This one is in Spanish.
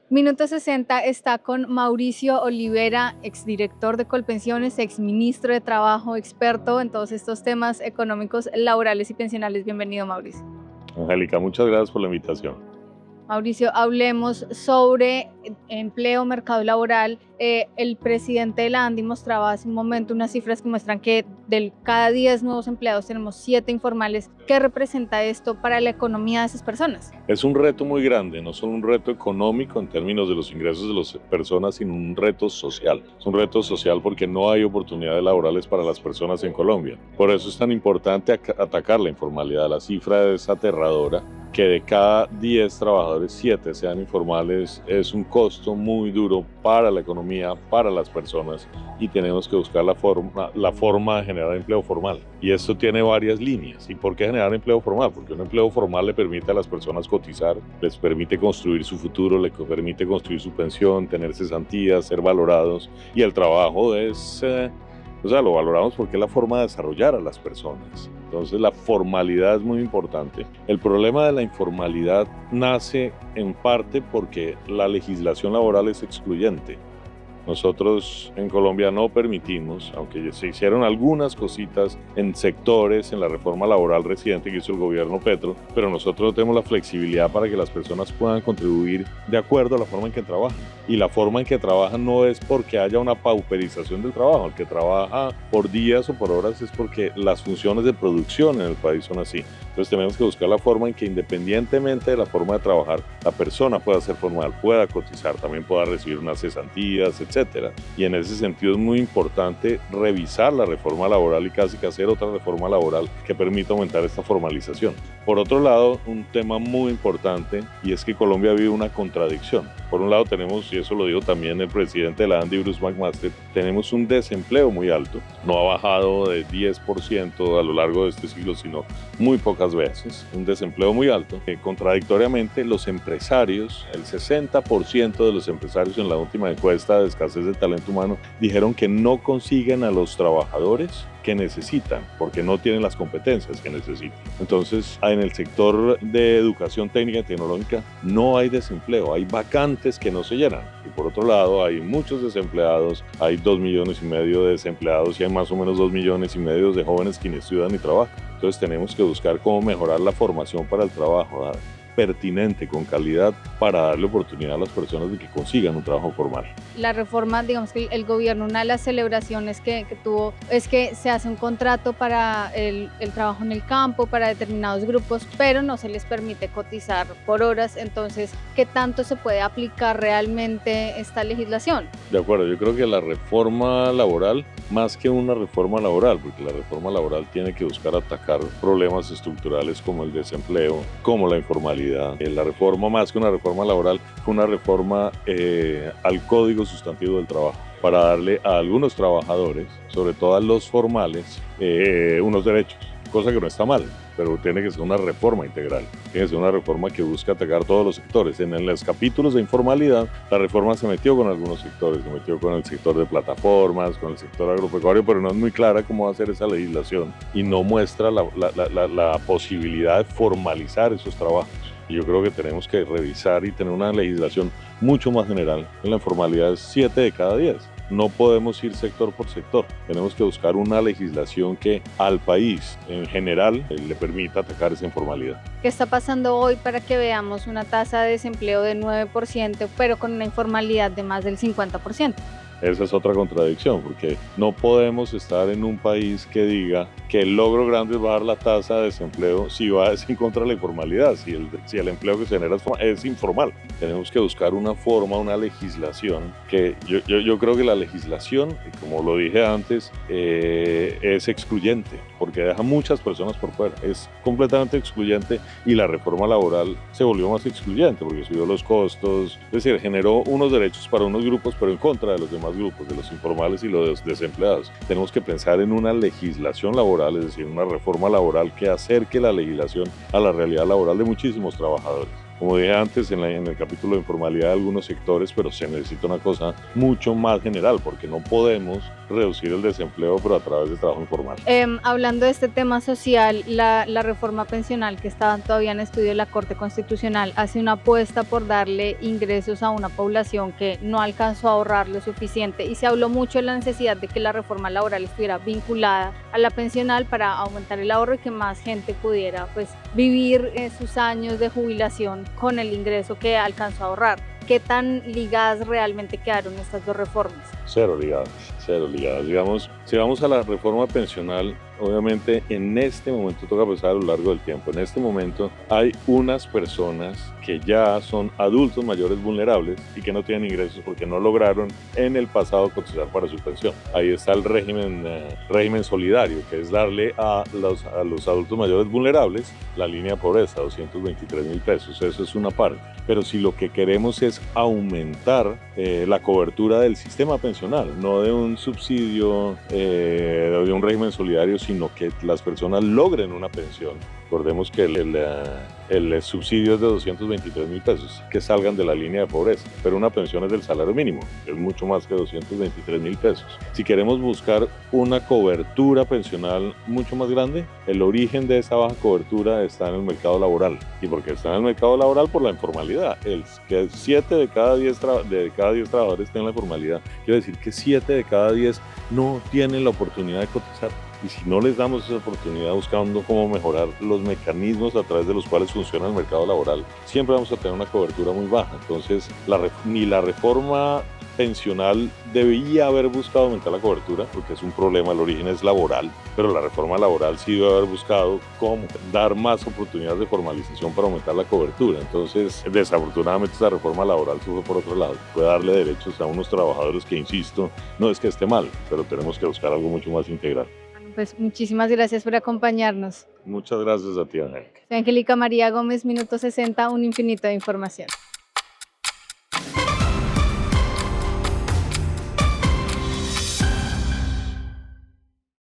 Minuto 60 está con Mauricio Olivera, exdirector de Colpensiones, exministro de Trabajo, experto en todos estos temas económicos, laborales y pensionales. Bienvenido, Mauricio. Angélica, muchas gracias por la invitación. Mauricio, hablemos sobre empleo, mercado laboral. El presidente de la ANDI mostraba hace un momento unas cifras que muestran que de cada 10 nuevos empleados tenemos 7 informales. ¿Qué representa esto para la economía de esas personas? Es un reto muy grande, no solo un reto económico en términos de los ingresos de las personas, sino un reto social. Es un reto social porque no hay oportunidades laborales para las personas en Colombia. Por eso es tan importante atacar la informalidad. La cifra es aterradora. Que de cada 10 trabajadores, 7 sean informales, es un costo muy duro para la economía, para las personas, y tenemos que buscar la forma de generar empleo formal. Y esto tiene varias líneas. ¿Y por qué generar empleo formal? Porque un empleo formal le permite a las personas cotizar, les permite construir su futuro, les permite construir su pensión, tener cesantías, ser valorados, y el trabajo es... lo valoramos porque es la forma de desarrollar a las personas. Entonces la formalidad es muy importante. El problema de la informalidad nace en parte porque la legislación laboral es excluyente. Nosotros en Colombia no permitimos, aunque se hicieron algunas cositas en sectores, en la reforma laboral reciente que hizo el gobierno Petro, pero nosotros no tenemos la flexibilidad para que las personas puedan contribuir de acuerdo a la forma en que trabajan. Y la forma en que trabajan no es porque haya una pauperización del trabajo. El que trabaja por días o por horas es porque las funciones de producción en el país son así. Entonces tenemos que buscar la forma en que, independientemente de la forma de trabajar, la persona pueda ser formal, pueda cotizar, también pueda recibir unas cesantías, etc. Y en ese sentido es muy importante revisar la reforma laboral y casi que hacer otra reforma laboral que permita aumentar esta formalización. Por otro lado, un tema muy importante, y es que Colombia vive una contradicción. Por un lado tenemos, y eso lo dijo también el presidente de la ANDI, Bruce McMaster, tenemos un desempleo muy alto. No ha bajado de 10% a lo largo de este siglo, sino muy pocas veces. Un desempleo muy alto. Contradictoriamente, los empresarios, el 60% de los empresarios en la última encuesta de escasez de talento humano, dijeron que no consiguen a los trabajadores que necesitan, porque no tienen las competencias que necesitan. Entonces, en el sector de educación técnica y tecnológica no hay desempleo, hay vacantes que no se llenan. Y por otro lado, hay muchos desempleados, hay 2,5 millones de desempleados y hay más o menos 2,5 millones de jóvenes que ni estudian ni trabajan. Entonces tenemos que buscar cómo mejorar la formación para el trabajo pertinente, con calidad, para darle oportunidad a las personas de que consigan un trabajo formal. La reforma, digamos que el gobierno, una de las celebraciones que tuvo es que se hace un contrato para el trabajo en el campo, para determinados grupos, pero no se les permite cotizar por horas. Entonces, ¿qué tanto se puede aplicar realmente esta legislación? De acuerdo, yo creo que la reforma laboral, más que una reforma laboral, porque la reforma laboral tiene que buscar atacar problemas estructurales como el desempleo, como la informalidad. La reforma, más que una reforma laboral, fue una reforma al Código Sustantivo del Trabajo, para darle a algunos trabajadores, sobre todo a los formales, unos derechos, cosa que no está mal, pero tiene que ser una reforma integral, tiene que ser una reforma que busque atacar todos los sectores. En los capítulos de informalidad, la reforma se metió con algunos sectores, se metió con el sector de plataformas, con el sector agropecuario, pero no es muy clara cómo va a ser esa legislación y no muestra la posibilidad de formalizar esos trabajos. Y yo creo que tenemos que revisar y tener una legislación mucho más general. En la informalidad es 7 de cada 10. No podemos ir sector por sector. Tenemos que buscar una legislación que al país en general le permita atacar esa informalidad. ¿Qué está pasando hoy para que veamos una tasa de desempleo de 9%, pero con una informalidad de más del 50%? Esa es otra contradicción, porque no podemos estar en un país que diga que el logro grande es bajar la tasa de desempleo si va en contra de la informalidad, si el empleo que se genera es informal. Tenemos que buscar una forma, una legislación que yo creo que la legislación, como lo dije antes, es excluyente, porque deja muchas personas por fuera, es completamente excluyente, y la reforma laboral se volvió más excluyente porque subió los costos, es decir, generó unos derechos para unos grupos pero en contra de los demás grupos, de los informales y los desempleados. Tenemos que pensar en una legislación laboral, es decir, una reforma laboral que acerque la legislación a la realidad laboral de muchísimos trabajadores. como dije antes, en el capítulo de informalidad de algunos sectores, pero se necesita una cosa mucho más general, porque no podemos reducir el desempleo, pero a través de trabajo informal. Hablando de este tema social, la reforma pensional que está todavía en estudio de la Corte Constitucional hace una apuesta por darle ingresos a una población que no alcanzó a ahorrar lo suficiente, y se habló mucho de la necesidad de que la reforma laboral estuviera vinculada a la pensional para aumentar el ahorro y que más gente pudiera pues vivir sus años de jubilación con el ingreso que alcanzó a ahorrar. ¿Qué tan ligadas realmente quedaron estas dos reformas? Cero ligadas, cero ligadas. Digamos, si vamos a la reforma pensional, obviamente en este momento toca pensar a lo largo del tiempo. En este momento hay unas personas que ya son adultos mayores vulnerables y que no tienen ingresos porque no lograron en el pasado cotizar para su pensión. Ahí está el régimen solidario, que es darle a los adultos mayores vulnerables la línea de pobreza, 223.000 pesos. Eso es una parte. Pero si lo que queremos es aumentar la cobertura del sistema pensional, no de un subsidio, de un régimen solidario, sino que las personas logren una pensión. Recordemos que el subsidio es de 223.000 pesos, que salgan de la línea de pobreza, pero una pensión es del salario mínimo, es mucho más que 223.000 pesos. Si queremos buscar una cobertura pensional mucho más grande, el origen de esa baja cobertura está en el mercado laboral. ¿Y por qué está en el mercado laboral? Por la informalidad. Que 7 de cada 10 trabajadores tienen la informalidad. Quiere decir que 7 de cada 10 no tienen la oportunidad de cotizar. Y si no les damos esa oportunidad buscando cómo mejorar los mecanismos a través de los cuales funciona el mercado laboral, siempre vamos a tener una cobertura muy baja. Entonces, ni la reforma pensional debía haber buscado aumentar la cobertura, porque es un problema, el origen es laboral, pero la reforma laboral sí debe haber buscado cómo dar más oportunidades de formalización para aumentar la cobertura. Entonces, desafortunadamente, esa reforma laboral se fue por otro lado. Puede darle derechos a unos trabajadores que, insisto, no es que esté mal, pero tenemos que buscar algo mucho más integral. Pues muchísimas gracias por acompañarnos. Muchas gracias a ti, Angélica. Soy Angélica María Gómez, Minuto 60, un infinito de información.